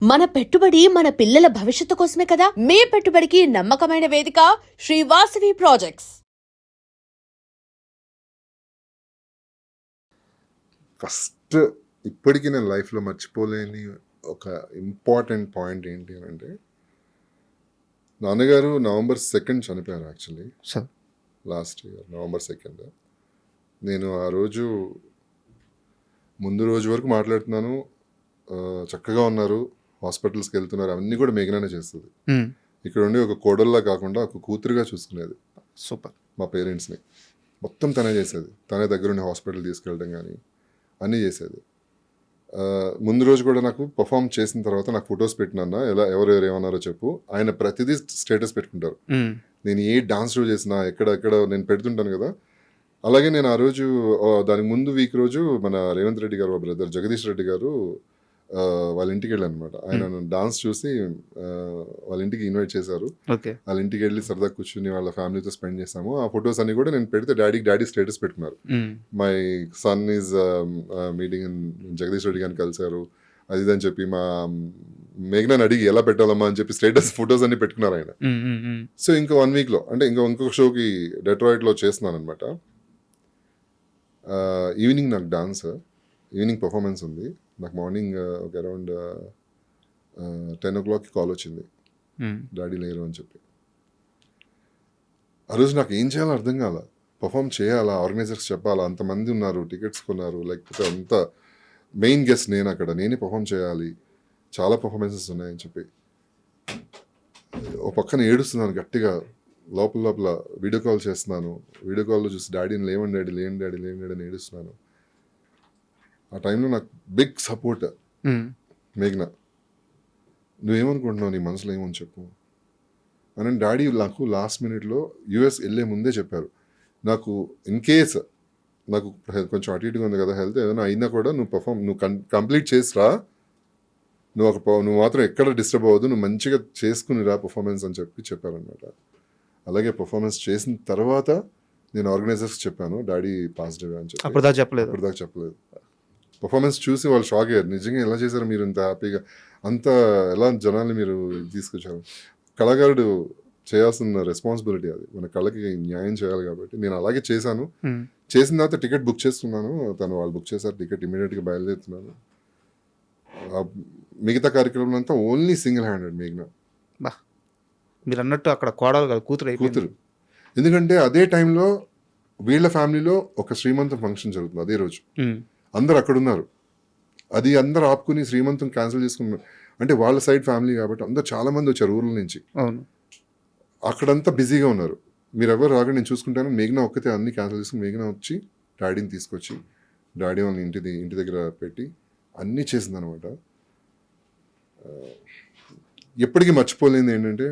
మన పెట్టుబడి మన పిల్లల భవిష్యత్తు కోసమే కదా. మీ పెట్టుబడికి నమ్మకమైన వేదిక శ్రీ వాసవి ప్రాజెక్ట్స్. ఫస్ట్ ఇప్పటికీ నేను లైఫ్లో మర్చిపోలేని ఒక ఇంపార్టెంట్ పాయింట్ ఏంటి అంటే, నాన్నగారు November 2 చనిపోయారు. Actually sir last year November 2 నేను ఆ రోజు ముందు రోజు వరకు మాట్లాడుతున్నాను, చక్కగా ఉన్నారు, హాస్పిటల్స్కి వెళ్తున్నారు, అవన్నీ కూడా మేఘనానే చేస్తుంది. ఇక్కడ ఉండి ఒక కోడల్లా కాకుండా ఒక కూతురుగా చూసుకునేది. సూపర్. మా పేరెంట్స్ని మొత్తం తనే చేసేది. తనే దగ్గరుండి హాస్పిటల్ తీసుకెళ్ళడం కానీ అన్నీ చేసేది. ముందు రోజు కూడా నాకు పర్ఫామ్ చేసిన తర్వాత నాకు ఫొటోస్ పెట్టినా, ఎవరెవరు ఏమన్నారో చెప్పు, ఆయన ప్రతిదీ స్టేటస్ పెట్టుకుంటారు. నేను ఏ డాన్స్ షో చేసినా ఎక్కడ నేను పెడుతుంటాను కదా. అలాగే నేను ఆ రోజు దానికి ముందు వీక్ రోజు మన రేవంత్ రెడ్డి గారు బ్రదర్ జగదీష్ రెడ్డి గారు వాళ్ళ ఇంటికి వెళ్ళాను అనమాట. ఆయన డాన్స్ చూసి వాళ్ళ ఇంటికి ఇన్వైట్ చేశారు. వాళ్ళ ఇంటికి వెళ్ళి సరదా కూర్చుని వాళ్ళ ఫ్యామిలీతో స్పెండ్ చేసాము. ఆ ఫొటోస్ అన్ని కూడా నేను పెడితే డాడీ స్టేటస్ పెట్టుకున్నారు. My son is meeting Jagadish Reddy గారిని కలిశారు, అది ఇదని చెప్పి మా మేఘనాని అడిగి ఎలా పెట్టాలమ్మా అని చెప్పి స్టేటస్ ఫొటోస్ అన్ని పెట్టుకున్నారు ఆయన. సో ఇంకా 1 వీక్లో అంటే ఇంకొక షోకి డెట్రాయిట్లో చేస్తున్నాను అనమాట. ఈవినింగ్ నాకు డాన్స్, ఈవినింగ్ పర్ఫార్మెన్స్ ఉంది. నాకు మార్నింగ్ ఒక అరౌండ్ 10 o'clock కాల్ వచ్చింది, డాడీ లేరు అని చెప్పి. ఆ రోజు నాకు ఏం చేయాలో అర్థం కాల. పర్ఫామ్ చేయాలా, ఆర్గనైజర్స్ చెప్పాలా, అంతమంది ఉన్నారు, టికెట్స్ కొన్నారు, లేకపోతే అంత మెయిన్ గెస్ట్ నేను, అక్కడ నేనే పర్ఫామ్ చేయాలి, చాలా పర్ఫార్మెన్సెస్ ఉన్నాయని చెప్పి ఒక పక్కన ఏడుస్తున్నాను గట్టిగా. లోపల వీడియో కాల్ చేస్తున్నాను. వీడియో కాల్లో చూసి డాడీని లేని డాడీ అని ఏడుస్తున్నాను. ఆ టైంలో నాకు బిగ్ సపోర్ట్ మేఘ్నా. నువ్వేమనుకుంటున్నావు, నీ మనసులో ఏమని చెప్పు అని డాడీ నాకు లాస్ట్ మినిట్లో US వెళ్ళే ముందే చెప్పారు. నాకు ఇన్ కేస్ నాకు కొంచెం అటు ఇటుగా ఉంది కదా హెల్త్, ఏదైనా అయినా కూడా నువ్వు కంప్లీట్ చేసిరా, నువ్వు మాత్రం ఎక్కడ డిస్టర్బ్ అవ్వదు, నువ్వు మంచిగా చేసుకుని రా పర్ఫార్మెన్స్ అని చెప్పారనమాట. అలాగే పర్ఫార్మెన్స్ చేసిన తర్వాత నేను ఆర్గనైజర్స్ చెప్పాను డాడీ పాజిటివ్ అని చెప్పి. అప్పుడు దాకా చెప్పలేదు. పర్ఫార్మెన్స్ చూసి వాళ్ళు షాక్ అయ్యారు. నిజంగా ఎలా చేశారు మీరు ఇంత హ్యాపీగా, అంత ఎలా జనాల్ని మీరు తీసుకొచ్చారు. కళాకారుడు చేయాల్సిన రెస్పాన్సిబిలిటీ అది, మన కళకి న్యాయం చేయాలి కాబట్టి నేను అలాగే చేశాను. చేసిన తర్వాత టికెట్ బుక్ చేస్తున్నాను, వాళ్ళు బుక్ చేశారు టికెట్, ఇమీడియట్గా బయలుదేరుతున్నాను. మిగతా కార్యక్రమం అంతా ఓన్లీ సింగిల్ హ్యాండెడ్ మేఘ్నా. మీరు అన్నట్టు అక్కడ కోడలు కాదు, కూతురు. ఎందుకంటే అదే టైంలో వీళ్ళ ఫ్యామిలీలో ఒక శ్రీమంతం ఫంక్షన్ జరుగుతుంది అదే రోజు. అందరు అక్కడ ఉన్నారు. అది అందరు ఆపుకుని శ్రీమంతం క్యాన్సిల్ చేసుకున్నారు. అంటే వాళ్ళ సైడ్ ఫ్యామిలీ కాబట్టి అందరు చాలా మంది వచ్చారు ఊర్ల నుంచి. అక్కడంతా బిజీగా ఉన్నారు. మీరు ఎవరు రాగా నేను చూసుకుంటాను. మేఘ్నా ఒక్కతే అన్ని క్యాన్సిల్ చేసుకుని మేఘ్నా వచ్చి డాడీని తీసుకొచ్చి డాడీ వాళ్ళని ఇంటి దగ్గర పెట్టి అన్నీ చేసిందనమాట. ఎప్పటికీ మర్చిపోలేనిది ఏంటంటే,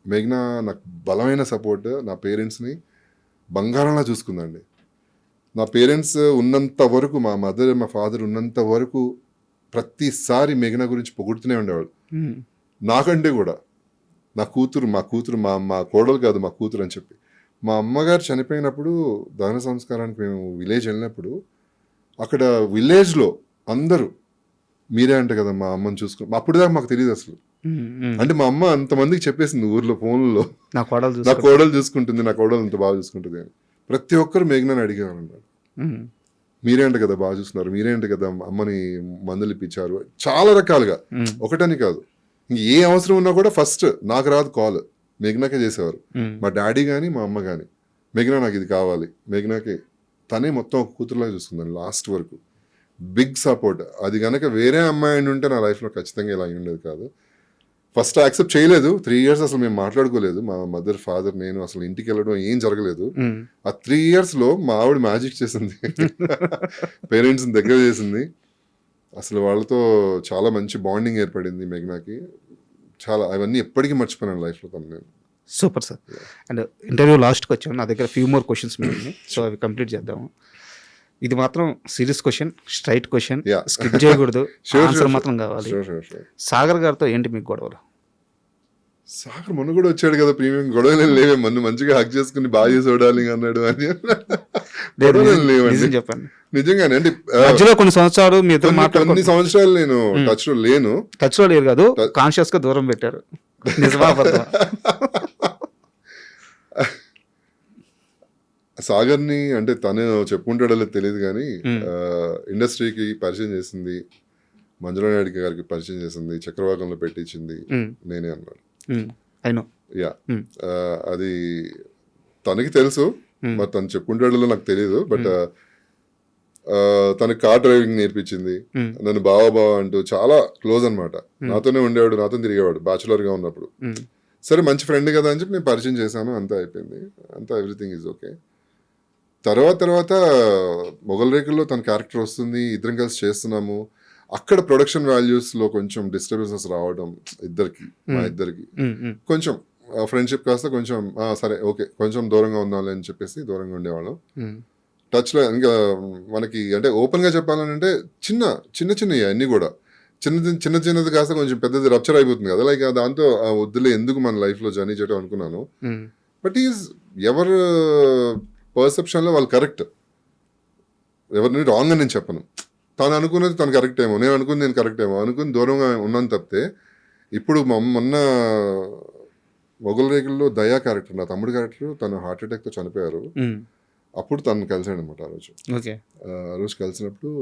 మేఘ్నా నాకు బలమైన సపోర్ట్. నా పేరెంట్స్ని బంగారంలా చూసుకుందండి. నా పేరెంట్స్ ఉన్నంత వరకు, మా మదర్ మా ఫాదర్ ఉన్నంత వరకు ప్రతిసారి మేఘ్నా గురించి పొగుడుతూనే ఉండేవాళ్ళు. నాకంటే కూడా మా కూతురు మా కోడలు కాదు, మా కూతురు అని చెప్పి. మా అమ్మగారు చనిపోయినప్పుడు దహన సంస్కారానికి మేము విలేజ్ వెళ్ళినప్పుడు, అక్కడ విలేజ్లో అందరూ మీరే అంటే కదా మా అమ్మని చూసుకుని, అప్పుడు దాకా మాకు తెలియదు అసలు. అంటే మా అమ్మ అంతమందికి చెప్పేసింది ఊర్లో ఫోన్లో, నా కోడలు చూసుకుంటుంది, నా కోడలు అంత బాగా చూసుకుంటుంది అని. ప్రతి ఒక్కరు మేఘ్నాని అడిగేవారు అన్నారు, మీరేంటి కదా బాగా చూస్తున్నారు, మీరేంటి కదా అమ్మని మందులు ఇప్పించారు, చాలా రకాలుగా. ఒకటని కాదు, ఏ అవసరం ఉన్నా కూడా ఫస్ట్ నాకు రాదు కాల్, మేఘ్నాకే చేసేవారు. మా డాడీ కానీ మా అమ్మ కానీ, మేఘ్నా నాకు ఇది కావాలి, మేఘ్నాకి తనే మొత్తం ఒక కూతురులాగా చూసుకుందాను లాస్ట్ వరకు. Big support. అది కనుక వేరే అమ్మాయి ఉంటే నా లైఫ్లో ఖచ్చితంగా ఇలా ఉండేది కాదు. ఫస్ట్ యాక్సెప్ట్ చేయలేదు. 3 years అసలు మేము మాట్లాడుకోలేదు. మా మదర్ ఫాదర్ నేను అసలు ఇంటికి వెళ్ళడం ఏం జరగలేదు. ఆ 3 yearsలో మా ఆవిడ మ్యాజిక్ చేసింది, పేరెంట్స్ని దగ్గర చేసింది. అసలు వాళ్ళతో చాలా మంచి బాండింగ్ ఏర్పడింది మేఘ్నాకి. చాలా అవన్నీ ఎప్పటికీ మర్చిపోయాను లైఫ్లో తను నేను. Super sir. అండ్ ఇంటర్వ్యూ లాస్ట్కి వచ్చాము, నా దగ్గర ఫ్యూ మోర్ క్వశ్చన్స్ ఉన్నాయి, సో అవి కంప్లీట్ చేద్దాము. ఇది మాత్రం serious question, straight question, skip చేయకూడదు, ఆన్సర్ మాత్రం కావాలి. సాగర్ గారితో ఏంటి మీకు గొడవలు? సాగర్ మొన్న కూడా వచ్చాడు కదా ప్రీమియం, గొడవలు లేవే, మొన్న మంచిగా హక్ చేసుకుని బాగా చేసి ఓడాలి అన్నాడు అని. చెప్పండి. నిజంగానే అంటే మధ్యలో కొన్ని సంవత్సరాలు మీ ఇద్దరు కొన్ని సంవత్సరాలు నేను టచ్ లో లేను. టచ్ లో లేరు కాదు, కాన్షియస్ గా దూరం పెట్టారు. నిజమా అబద్ధమా? సాగర్ని అంటే తను చెప్పుకుంటాడో లేదో తెలియదు కానీ ఇండస్ట్రీకి పరిచయం చేసింది, మంజులా నాయుడు గారికి పరిచయం చేసింది, చక్రవాకంలో పెట్టించింది నేనే అన్నాడు. అయినో యా, అది తనకి తెలుసు, మరి తను చెప్పుకుంటాడో నాకు తెలియదు. బట్ తనకి కార్ డ్రైవింగ్ నేర్పించింది, నన్ను బావా అంటూ చాలా క్లోజ్ అనమాట. నాతోనే ఉండేవాడు, నాతో తిరిగేవాడు బ్యాచులర్ గా ఉన్నప్పుడు. సరే మంచి ఫ్రెండ్ కదా అని చెప్పి నేను పరిచయం చేశాను, అంతా అయిపోయింది, అంతా ఎవ్రీథింగ్ ఈజ్ ఓకే. తర్వాత మొగల్ రేకుల్లో తన క్యారెక్టర్ వస్తుంది, ఇద్దరం కలిసి చేస్తున్నాము. అక్కడ ప్రొడక్షన్ వాల్యూస్ లో కొంచెం డిస్టర్బెన్సెస్ రావడం మా ఇద్దరికి కొంచెం ఫ్రెండ్షిప్ కాస్త కొంచెం సరే ఓకే కొంచెం దూరంగా ఉండాలి అని చెప్పేసి దూరంగా ఉండేవాళ్ళం. టచ్ లో ఇంకా మనకి అంటే ఓపెన్ గా చెప్పాలంటే చిన్నవి అన్ని కూడా చిన్నది కాస్త కొంచెం పెద్దది రప్చర్ అయిపోతుంది కదా. లైక్ దాంతో వద్దులే ఎందుకు మన లైఫ్ లో జర్నీ చేయడం అనుకున్నాను. బట్ ఎవరు పర్సెప్షన్ లో వాళ్ళు కరెక్ట్, ఎవరిని రాంగ్ అని నేను చెప్పను. తను అనుకున్నది తను కరెక్ట్ ఏమో, నేను అనుకుని నేను కరెక్ట్ ఏమో అనుకుని దూరంగా ఉన్నాను తప్పితే. ఇప్పుడు మొన్న మొగల్ రేకుల్లో దయా క్యారెక్టర్, నా తమ్ముడు క్యారెక్టర్, తను హార్ట్ అటాక్ తో చనిపోయారు. అప్పుడు తను కలిసాడు అనమాట. ఆ రోజు కలిసినప్పుడు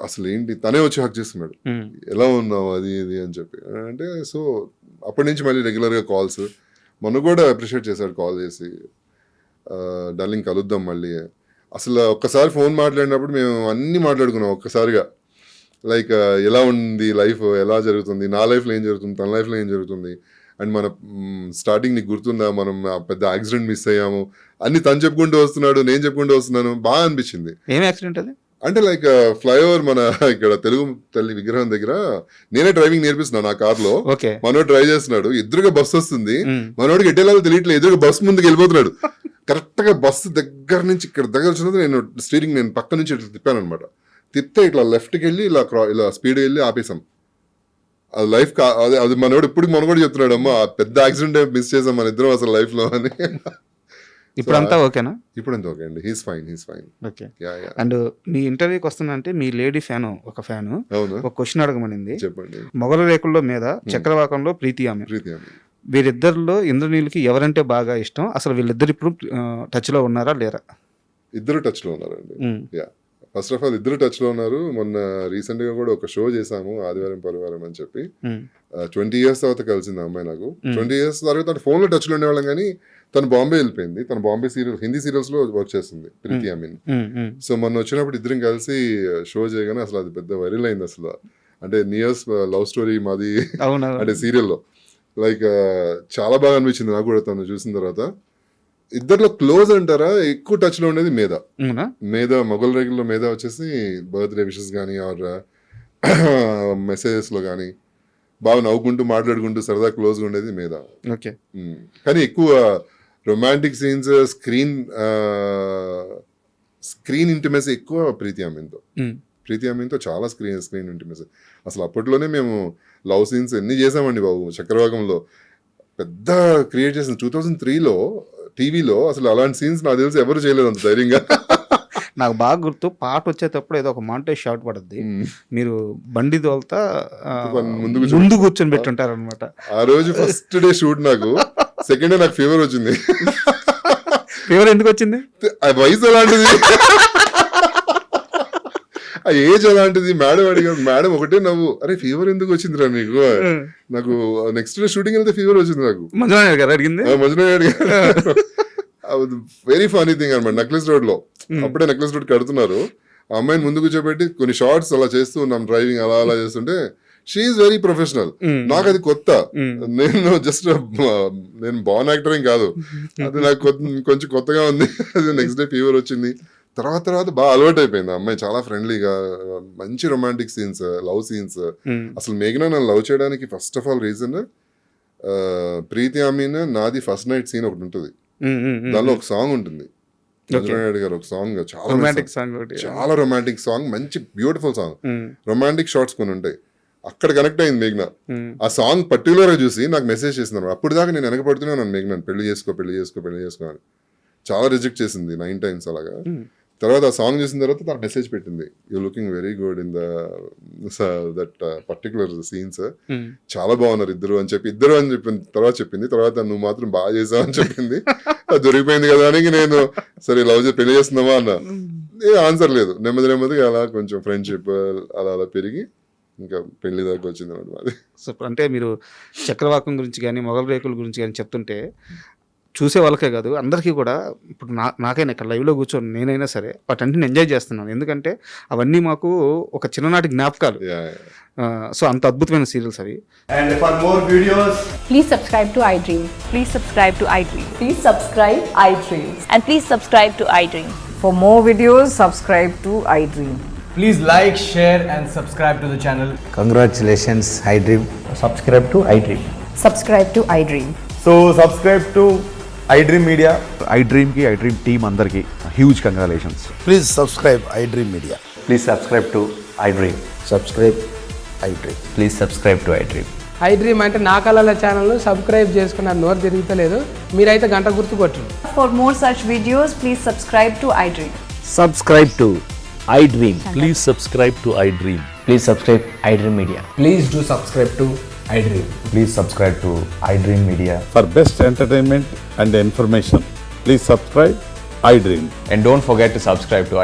అసలు ఏంటి తనే వచ్చి హక్ చేస్తున్నాడు, ఎలా ఉన్నావు అది ఇది అని చెప్పి. అంటే సో అప్పటి నుంచి మళ్ళీ రెగ్యులర్గా కాల్స్, మొన్న కూడా అప్రిషియేట్ చేశాడు కాల్ చేసి, డార్లింగ్ కలుద్దాం మళ్ళీ. అసలు ఒక్కసారి ఫోన్ మాట్లాడినప్పుడు మేము అన్నీ మాట్లాడుకున్నాం ఒక్కసారిగా. లైక్ ఎలా ఉంది లైఫ్, ఎలా జరుగుతుంది, నా లైఫ్లో ఏం జరుగుతుంది, తన లైఫ్లో ఏం జరుగుతుంది, అండ్ మన స్టార్టింగ్ నీకు గుర్తుందా మనం పెద్ద యాక్సిడెంట్ మిస్ అయ్యాము అన్ని తను చెప్పుకుంటూ వస్తున్నాడు, నేను చెప్పుకుంటూ వస్తున్నాను. బాగా అనిపించింది. ఏం యాక్సిడెంట్ అది? అంటే లైక్ ఫ్లైఓవర్ మన ఇక్కడ తెలుగు తల్లి విగ్రహం దగ్గర నేనే డ్రైవింగ్ నేర్పిస్తున్నాను ఆ కార్ లో. మనోడు డ్రైవ్ చేస్తున్నాడు, ఎదురుగా బస్సు వస్తుంది, మనోడికి ఎట్టేలాగా తెలియట్లేదు, ఎదురుగా బస్సు ముందుకు వెళ్ళిపోతున్నాడు. కరెక్ట్ గా బస్సు దగ్గర నుంచి ఇక్కడ దగ్గర వచ్చినది నేను స్టీరింగ్ నేను పక్క నుంచి ఇట్లా తిప్పాను అనమాట. తిప్పితే ఇట్లా లెఫ్ట్కి వెళ్ళి ఇలా స్పీడ్ వెళ్ళి ఆపేసాం. అది లైఫ్ అది మనోడు ఇప్పుడు మన కూడా చెప్తున్నాడు, అమ్మ పెద్ద యాక్సిడెంట్ మిస్ చేసాం మన ఇద్దరం అసలు లైఫ్ లో అని. ఇప్పుడంతా ఓకేనా? ఇప్పుడంతా ఓకే అండి, హీస్ ఫైన్. ఓకే. అండ్ మీ ఇంటర్వ్యూకి వస్తుందంటే మీ లేడీ ఫ్యాన్ ఒక క్వశ్చన్ అడగమనింది. చెప్పండి. మొగల రేకుల్లో మీద చక్రవాకంలో ప్రీతి ఆమె, వీరిద్దరిలో ఇంద్రనీళ్ళకి ఎవరంటే బాగా ఇష్టం? అసలు వీళ్ళిద్దరు ఇప్పుడు టచ్ లో ఉన్నారా లేరా? ఇద్దరు టచ్ లో ఉన్నారండి. యా, ఫస్ట్ ఆఫ్ ఆల్ ఇద్దరు టచ్ లో ఉన్నారు. మొన్న రీసెంట్ గా కూడా ఒక షో చేసాము, ఆదివారం పరివారం అని చెప్పి. 20 years తర్వాత కలిసింది ఆ అమ్మాయి నాకు. 20 years తర్వాత ఫోన్ లో టచ్ లో ఉండేవాళ్ళం కానీ తను బాంబే వెళ్ళిపోయింది. తను బాంబే హిందీ సీరియల్స్ లో వర్క్ చేస్తుంది, ప్రీతి అమీన్. సో మొన్న వచ్చినప్పుడు ఇద్దరం కలిసి షో చేయగానే అసలు అది పెద్ద వైరల్ అయింది అసలు. అంటే నియర్స్ లవ్ స్టోరీ మాది అంటే సీరియల్లో. లైక్ చాలా బాగా అనిపించింది నాకు కూడా తను చూసిన తర్వాత. ఇద్దరిలో క్లోజ్ అంటారా, ఎక్కువ టచ్ లో ఉండేది మేధ మొగల్ రేకుల్లో మేధ వచ్చేసి బర్త్డే విషెస్ కానీ ఆర్ మెసేజెస్ లో కానీ బాగా నవ్వుకుంటూ మాట్లాడుకుంటూ సరదా క్లోజ్ గా ఉండేది మేధ. కానీ ఎక్కువ రొమాంటిక్ సీన్స్, స్క్రీన్ ఇంటిమసీ ఎక్కువ ప్రీతి అమీన్తో చాలా స్క్రీన్ ఇంటిమసీ. అసలు అప్పట్లోనే మేము లవ్ సీన్స్ ఎన్ని చేసామండి బాబు చక్రవాకంలో. పెద్ద క్రియేట్ చేసిన 2003లో టీవీలో. అసలు అలాంటి సీన్స్ నాకు తెలిసి ఎవరు చేయలేదు అంత ధైర్యంగా. నాకు బాగా గుర్తు, పాట వచ్చేటప్పుడు ఏదో ఒక మాంటేజ్ షాట్ పడుద్ది, మీరు బండి తోలుతా ముందు కూర్చొని పెట్టుంటారు అనమాట. ఆ రోజు ఫస్ట్ డే షూట్, నాకు సెకండ్ డే నాకు ఫీవర్ వచ్చింది. ఫీవర్ ఎందుకు వచ్చింది? ఆ వయసు అలాంటిది, ఆ ఏజ్ అలాంటిది. మేడం అడిగారు, మేడం ఒకటే నవ్వు, అరే ఫీవర్ ఎందుకు వచ్చిందిరా నీకు? నాకు నెక్స్ట్ డే షూటింగ్ వెళ్తే ఫీవర్ వచ్చింది నాకు. మంజునా గారు అడిగింది. వెరీ ఫనీ థింగ్ అనమాట. నెక్లెస్ రోడ్ లో అప్పుడే నెక్లెస్ రోడ్ కడుతున్నారు. ఆ అమ్మాయిని ముందు కూర్చోబెట్టి కొన్ని షార్ట్స్ అలా చేస్తూ ఉన్నాం, డ్రైవింగ్ అలా చేస్తుంటే షీఈస్ వెరీ ప్రొఫెషనల్. నాకు అది కొత్త. నేను జస్ట్ నేను బాన్ యాక్టర్ ఏం కాదు, అది నాకు కొంచెం కొత్తగా ఉంది. అది నెక్స్ట్ డే ఫీవర్ వచ్చింది. తర్వాత బాగా అలవాటు అయిపోయింది ఆ అమ్మాయి, చాలా ఫ్రెండ్లీగా, మంచి రొమాంటిక్ సీన్స్, లవ్ సీన్స్. అసలు మేఘనా నన్ను లవ్ చేయడానికి ఫస్ట్ ఆఫ్ ఆల్ రీజన్ ప్రీతి అమీన్ నాది ఫస్ట్ నైట్ సీన్ ఒకటి ఉంటుంది. దానిలో ఒక సాంగ్ ఉంటుంది, నాయుడు గారు ఒక సాంగ్, చాలా రొమాంటిక్ సాంగ్, మంచి బ్యూటిఫుల్ సాంగ్. రొమాంటిక్ షార్ట్స్ కొన్ని ఉంటాయి, అక్కడ కనెక్ట్ అయింది మేఘనా. ఆ సాంగ్ పర్టికులర్ గా చూసి నాకు మెసేజ్ చేసింది. అప్పుడు దాకా నేను వెనకపడుతూనే ఉన్నాను మేఘనా, పెళ్లి చేసుకో అని. చాలా రిజెక్ట్ చేసింది 9 times అలాగా. తర్వాత ఆ సాంగ్ చూసిన తర్వాత తన మెసేజ్ పెట్టింది, you looking very good in that particular scenes, చాలా బాగున్నారు ఇద్దరు అని చెప్పింది. తర్వాత నువ్వు మాత్రం బాగా చేసావు అని చెప్పింది. అది దొరికిపోయింది కదా అని నేను సరే లవ్ చేసి పెళ్లి చేస్తున్నావా అన్న. ఆన్సర్ లేదు. నెమ్మదిగా అలా కొంచెం ఫ్రెండ్షిప్ అలా పెరిగి ఇంకా పెళ్లి దాకా వచ్చింది అన్నమాట. సూపర్. అంటే మీరు చక్రవాకం గురించి కానీ మొగల్ రేకుల గురించి కానీ చెప్తుంటే చూసే వాళ్ళకే కాదు అందరికీ కూడా, ఇప్పుడు నాకైనా ఇక్కడ లైవ్లో కూర్చొని నేనైనా సరే వాటన్నిటిని ఎంజాయ్ చేస్తున్నాను. ఎందుకంటే అవన్నీ మాకు ఒక చిన్ననాటి జ్ఞాపకాలు. సో అంత అద్భుతమైన సీరియల్స్ అవి. And for more videos, Please subscribe to iDream. Please subscribe to iDream. Please subscribe iDream. And please subscribe to iDream. For more videos, subscribe to iDream. please like, share and subscribe to the channel. Congratulations, iDream. Subscribe to iDream. Subscribe to iDream. So subscribe to iDream Media. iDream ki iDream team andarki huge congratulations. Please subscribe iDream Media. Please subscribe to iDream. Subscribe iDream. Please subscribe to iDream. iDream అంటే నా కళల channel subscribe చేసుకున్నారు, నోరు తిరుగుతలేదు, మీరైతే గంట గుర్తు కొట్టండి. For more such videos, please subscribe to iDream. Subscribe to iDream. Please subscribe to iDream. Please subscribe iDream Media. Please do subscribe to iDream. Please subscribe to iDream Media. For best entertainment and information, please subscribe iDream. And don't forget to subscribe to iDream.